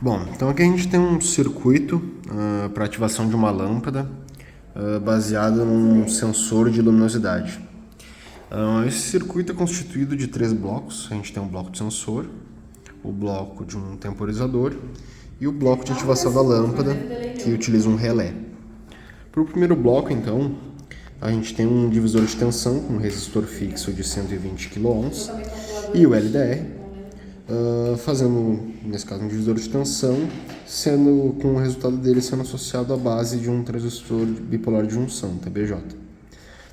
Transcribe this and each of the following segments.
Bom, então aqui a gente tem um circuito para ativação de uma lâmpada baseado num sensor de luminosidade. Esse circuito é constituído de 3 blocos. A gente tem um bloco de sensor, o bloco de um temporizador e o bloco de ativação da lâmpada, que utiliza um relé. Para o primeiro bloco, então, a gente tem um divisor de tensão com um resistor fixo de 120 kΩ e o LDR, fazendo, nesse caso, um divisor de tensão, sendo com o resultado dele sendo associado à base de um transistor bipolar de junção, TBJ.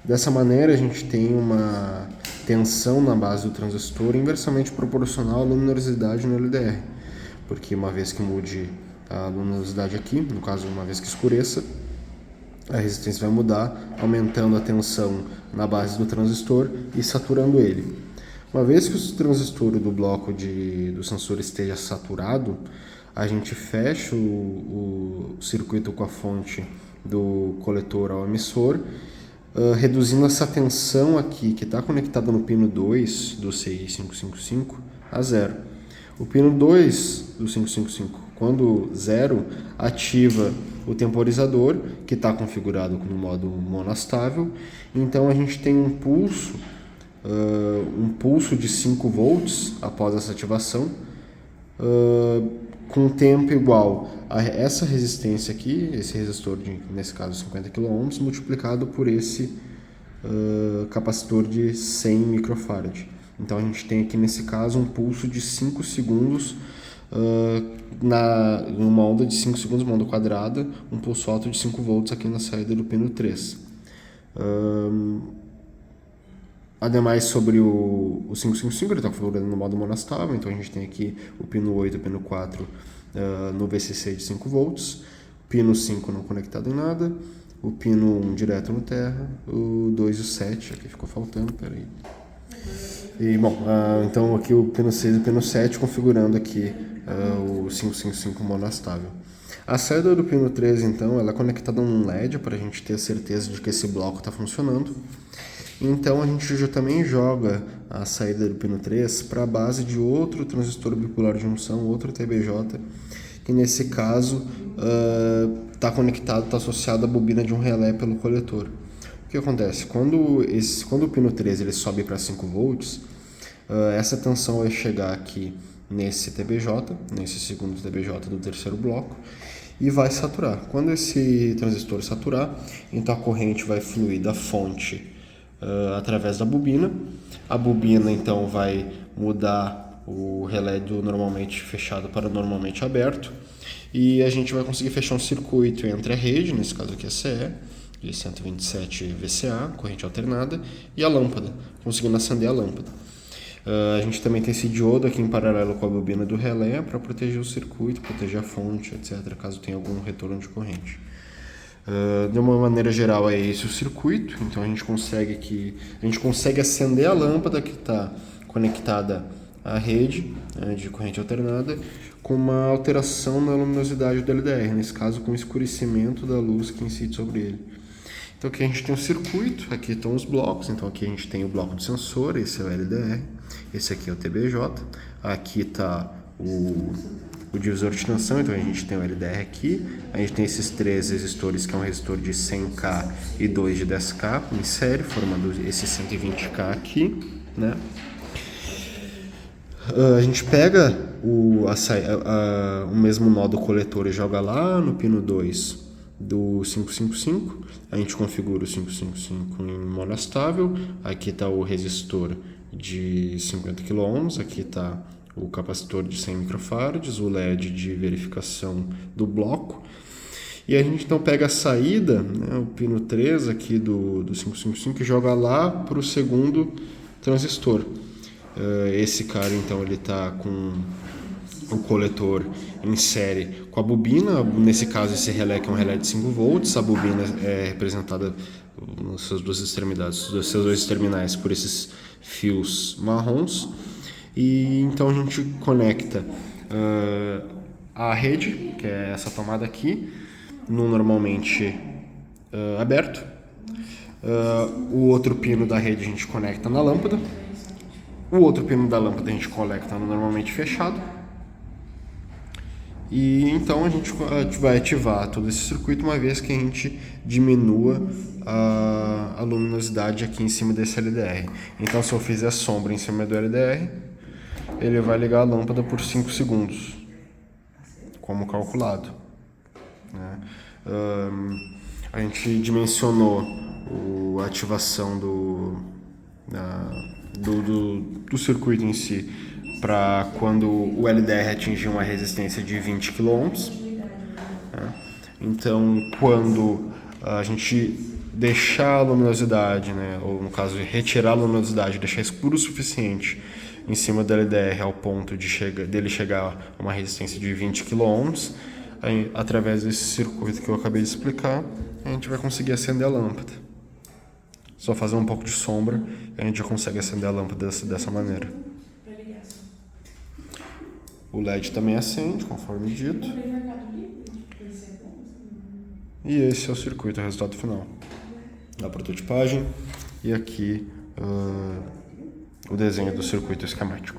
Dessa maneira, a gente tem uma tensão na base do transistor inversamente proporcional à luminosidade no LDR, porque uma vez que mude a luminosidade aqui, no caso, uma vez que escureça, a resistência vai mudar, aumentando a tensão na base do transistor e saturando ele. Uma vez que o transistor do bloco do sensor esteja saturado, a gente fecha o circuito com a fonte do coletor ao emissor, reduzindo essa tensão aqui, que está conectada no pino 2 do CI 555, a zero. O pino 2 do 555, quando zero, ativa o temporizador, que está configurado no modo monastável. Então a gente tem um pulso de 5 volts após essa ativação, com tempo igual a essa resistência aqui, esse resistor de, nesse caso, 50 kΩ, multiplicado por esse capacitor de 100 microfarad. Então a gente tem aqui nesse caso um pulso de 5 segundos, numa onda de 5 segundos, uma onda quadrada, um pulso alto de 5 volts aqui na saída do pino 3. Ademais, sobre o 555, ele está configurado no modo monastável, então a gente tem aqui o pino 8 e o pino 4 no VCC de 5 volts, pino 5 não conectado em nada, o pino 1 direto no terra, o 2 e o 7, aqui ficou faltando, peraí. E, bom, então aqui o pino 6 e o pino 7 configurando aqui o 555 monastável. A saída do pino 13, então, ela é conectada a um LED para a gente ter certeza de que esse bloco está funcionando. Então a gente já também joga a saída do pino 3 para a base de outro transistor bipolar de junção, outro TBJ, que nesse caso está conectado, está associado à bobina de um relé pelo coletor. O que acontece? Quando o pino 13 ele sobe para 5 volts, essa tensão vai chegar aqui nesse TBJ, nesse segundo TBJ do terceiro bloco, e vai saturar. Quando esse transistor saturar, então a corrente vai fluir da fonte através da bobina. A bobina então vai mudar o relé do normalmente fechado para normalmente aberto, e a gente vai conseguir fechar um circuito entre a rede, nesse caso aqui a CE, de 127 VCA, corrente alternada, e a lâmpada, conseguindo acender a lâmpada. A gente também tem esse diodo aqui em paralelo com a bobina do relé para proteger o circuito, proteger a fonte, etc., caso tenha algum retorno de corrente. De uma maneira geral é esse o circuito, então a gente consegue acender a lâmpada que está conectada à rede de corrente alternada com uma alteração na luminosidade do LDR, nesse caso com o escurecimento da luz que incide sobre ele. Então aqui a gente tem o circuito, aqui estão os blocos, então aqui a gente tem o bloco de sensor, esse é o LDR, esse aqui é o TBJ, aqui está o divisor de tensão, então a gente tem o LDR aqui, a gente tem esses 3 resistores, que é um resistor de 100K e 2 de 10K em série, formando esse 120K aqui, né? A gente pega o mesmo nó do coletor e joga lá no pino 2 do 555, a gente configura o 555 em monastável, aqui está o resistor de 50 kΩ, aqui está o capacitor de 100 microfarads, o LED de verificação do bloco, e a gente então pega a saída, né, o pino 3 aqui do 555 e joga lá para o segundo transistor. Esse cara então ele está com o coletor em série com a bobina, nesse caso esse relé que é um relé de 5 volts, a bobina é representada nas suas duas extremidades, nos seus 2 terminais por esses fios marrons, e então a gente conecta a rede, que é essa tomada aqui, no normalmente aberto, o outro pino da rede a gente conecta na lâmpada, o outro pino da lâmpada a gente conecta no normalmente fechado, E então a gente vai ativar todo esse circuito uma vez que a gente diminua a luminosidade aqui em cima desse LDR. Então se eu fizer sombra em cima do LDR, ele vai ligar a lâmpada por 5 segundos, como calculado, né? A gente dimensionou a ativação do circuito em si para quando o LDR atingir uma resistência de 20 kΩ. Né? Então, quando a gente deixar a luminosidade, né, ou no caso retirar a luminosidade, deixar escuro o suficiente em cima do LDR ao ponto dele chegar a uma resistência de 20 kΩ, aí, através desse circuito que eu acabei de explicar, a gente vai conseguir acender a lâmpada. Só fazer um pouco de sombra e a gente já consegue acender a lâmpada dessa maneira. O LED também acende, conforme dito. E esse é o circuito, o resultado final da prototipagem. E aqui o desenho do circuito esquemático.